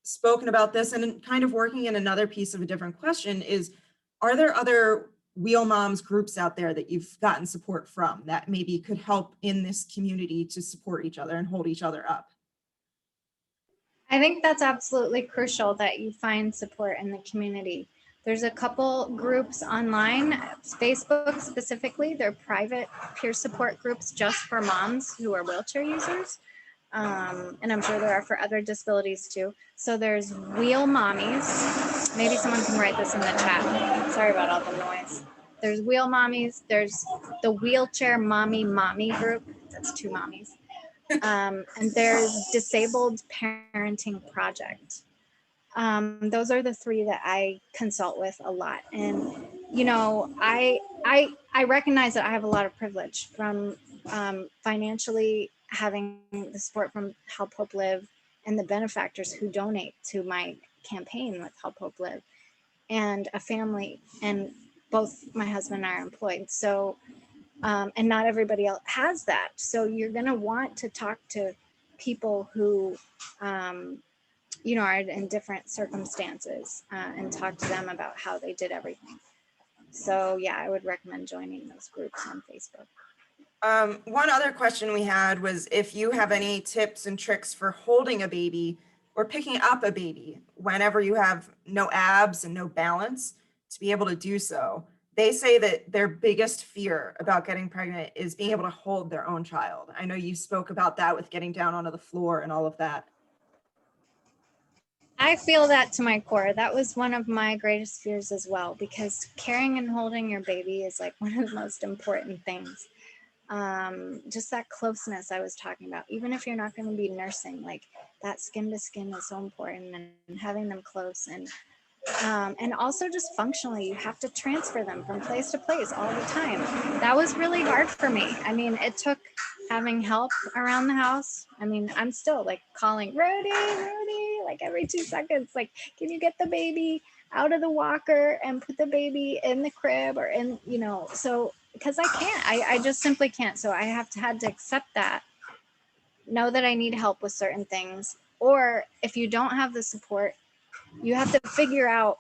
spoken about this, and kind of working in another piece of a different question is, are there other wheel moms groups out there that you've gotten support from that maybe could help in this community to support each other and hold each other up? I think that's absolutely crucial that you find support in the community. There's a couple groups online, Facebook specifically, they're private peer support groups just for moms who are wheelchair users. And I'm sure there are for other disabilities too. So there's Wheel Mommies. Maybe someone can write this in the chat. Sorry about all the noise. There's Wheel Mommies. There's the Wheelchair Mommy group. That's two mommies. And there's Disabled Parenting Project. Those are the three that I consult with a lot. And, you know, I recognize that I have a lot of privilege from financially having the support from Help Hope Live and the benefactors who donate to my campaign with Help Hope Live, and a family, and both my husband and I are employed. So, and not everybody else has that. So you're going to want to talk to people who, you know, are in different circumstances and talk to them about how they did everything. So yeah, I would recommend joining those groups on Facebook. One other question we had was if you have any tips and tricks for holding a baby or picking up a baby whenever you have no abs and no balance to be able to do so. They say that their biggest fear about getting pregnant is being able to hold their own child. I know you spoke about that with getting down onto the floor and all of that. I feel that to my core. That was one of my greatest fears as well, because carrying and holding your baby is like one of the most important things. Just that closeness I was talking about, even if you're not going to be nursing, like that skin to skin is so important, and having them close, and also just functionally, you have to transfer them from place to place all the time. That was really hard for me. I mean, it took having help around the house. I mean, I'm still like calling Rudy, like every 2 seconds, like, can you get the baby out of the walker and put the baby in the crib or in, you know, so because I can't, I just simply can't. So I had to accept that, know that I need help with certain things, or if you don't have the support, you have to figure out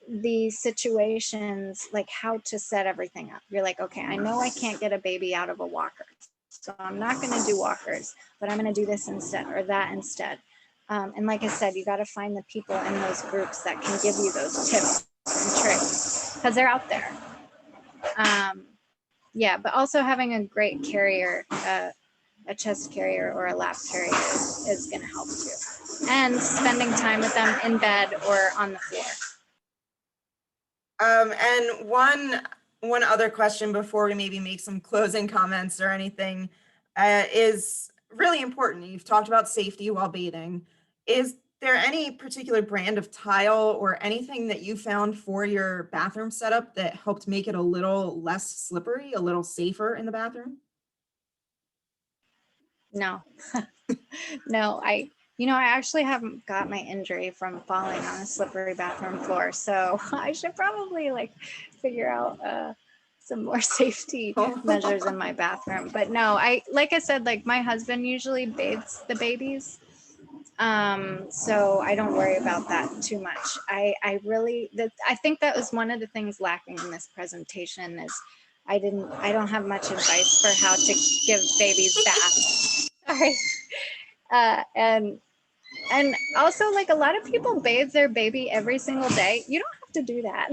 the situations, like how to set everything up. You're like, okay, I know I can't get a baby out of a walker, so I'm not going to do walkers, but I'm going to do this instead or that instead. And like I said, you got to find the people in those groups that can give you those tips and tricks, because they're out there. Yeah, but also having a great carrier, a chest carrier or a lap carrier is going to help too. And spending time with them in bed or on the floor. And one other question before we maybe make some closing comments or anything is really important. You've talked about safety while bathing. Is there any particular brand of tile or anything that you found for your bathroom setup that helped make it a little less slippery, a little safer in the bathroom? No, no, I actually haven't got my injury from falling on a slippery bathroom floor. So I should probably like figure out some more safety measures in my bathroom. But no, like I said, like my husband usually bathes the babies. So I don't worry about that too much. I think that was one of the things lacking in this presentation is I don't have much advice for how to give babies baths. Sorry. And also, like, a lot of people bathe their baby every single day. You don't have to do that.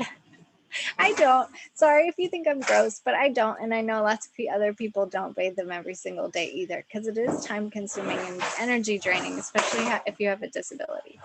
I don't. Sorry if you think I'm gross, but I don't. And I know lots of other people don't bathe them every single day either, because it is time consuming and energy draining, especially if you have a disability.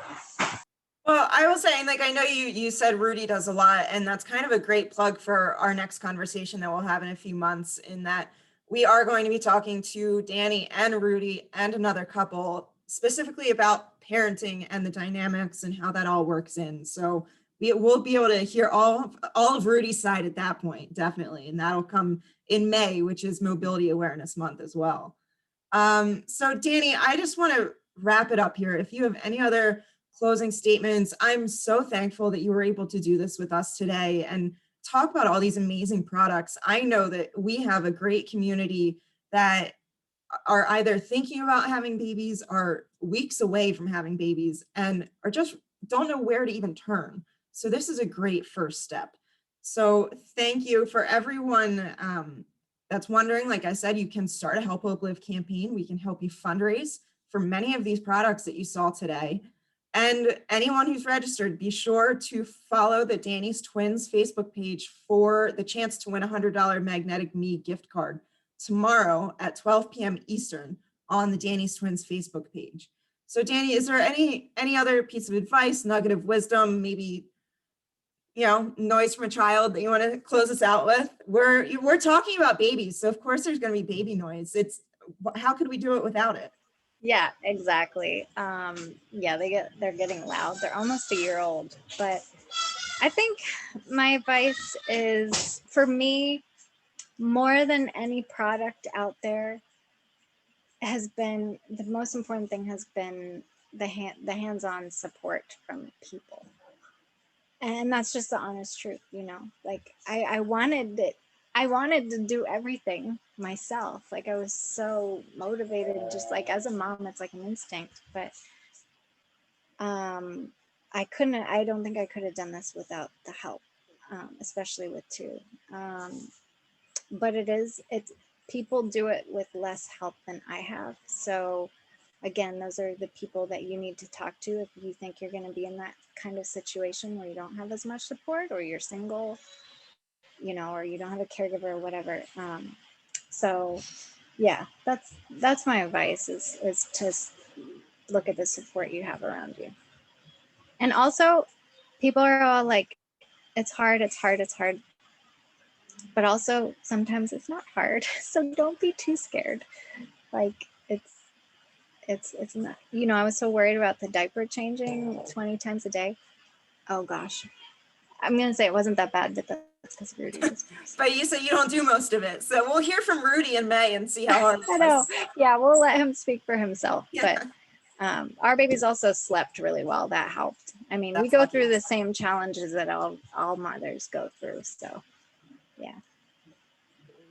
Well, I will say, like, I know you said Rudy does a lot, and that's kind of a great plug for our next conversation that we'll have in a few months, in that we are going to be talking to Dani and Rudy and another couple specifically about parenting and the dynamics and how that all works in. So we'll be able to hear all of Rudy's side at that point, definitely. And that'll come in May, which is Mobility Awareness Month as well. So Dani, I just want to wrap it up here. If you have any other closing statements, I'm so thankful that you were able to do this with us today and talk about all these amazing products. I know that we have a great community that are either thinking about having babies or weeks away from having babies and are just don't know where to even turn. So this is a great first step. So thank you for everyone that's wondering. Like I said, you can start a Help Hope Live campaign. We can help you fundraise for many of these products that you saw today. And anyone who's registered, be sure to follow the Dani's Twins Facebook page for the chance to win a $100 Magnetic Me gift card tomorrow at 12 p.m. Eastern on the Dani's Twins Facebook page. So Dani, is there any other piece of advice, nugget of wisdom, maybe, you know, noise from a child that you want to close us out with? We're talking about babies, so of course there's going to be baby noise. How could we do it without it? Yeah, exactly. Yeah, they're getting loud. They're almost a year old, but I think my advice is, for me, more than any product out there, has been the most important thing has been the hands-on support from people. And that's just the honest truth, you know. Like I wanted to do everything myself. Like I was so motivated, just like as a mom, it's like an instinct, but I don't think I could have done this without the help, especially with two. But it's people do it with less help than I have. So again, those are the people that you need to talk to if you think you're going to be in that kind of situation where you don't have as much support, or you're single, you know, or you don't have a caregiver or whatever. So yeah, that's my advice is to look at the support you have around you. And also, people are all like, it's hard. But also sometimes it's not hard. So don't be too scared. Like it's not, you know, I was so worried about the diaper changing 20 times a day. Oh gosh. I'm going to say it wasn't that bad, but that's because Rudy was. But you say you don't do most of it. So we'll hear from Rudy in May and see how hard it I know. was. Yeah, we'll let him speak for himself. Yeah. But our babies also slept really well. That helped. I mean, we go through the same challenges that all mothers go through. So yeah.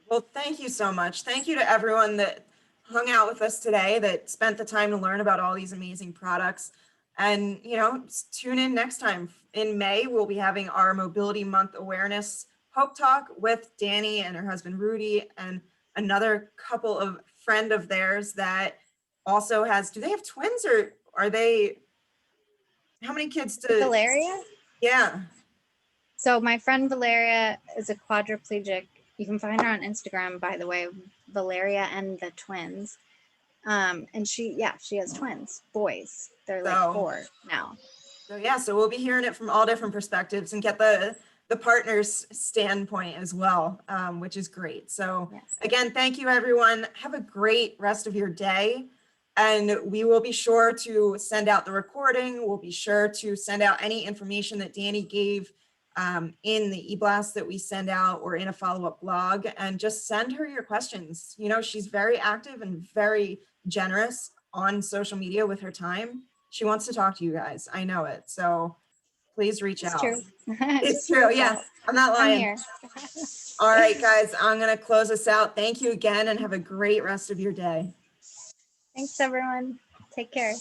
Well, thank you so much. Thank you to everyone that hung out with us today, that spent the time to learn about all these amazing products. And, you know, tune in next time. In May, we'll be having our Mobility Month Awareness Hope Talk with Dani and her husband, Rudy, and another couple of friend of theirs that also has, do they have twins, or are they, how many kids do? Valeria? Yeah. So my friend Valeria is a quadriplegic. You can find her on Instagram, by the way, Valeria and the Twins. And she has twins, boys. They're like 4 now. So yeah, so we'll be hearing it from all different perspectives and get the partner's standpoint as well, which is great. So again, thank you everyone. Have a great rest of your day. And we will be sure to send out the recording. We'll be sure to send out any information that Dani gave in the e-blast that we send out, or in a follow-up blog, and just send her your questions. You know, she's very active and very generous on social media with her time. She wants to talk to you guys. I know it. So please reach out. True. It's true. Yeah, I'm not lying. I'm here. All right, guys, I'm going to close us out. Thank you again and have a great rest of your day. Thanks, everyone. Take care.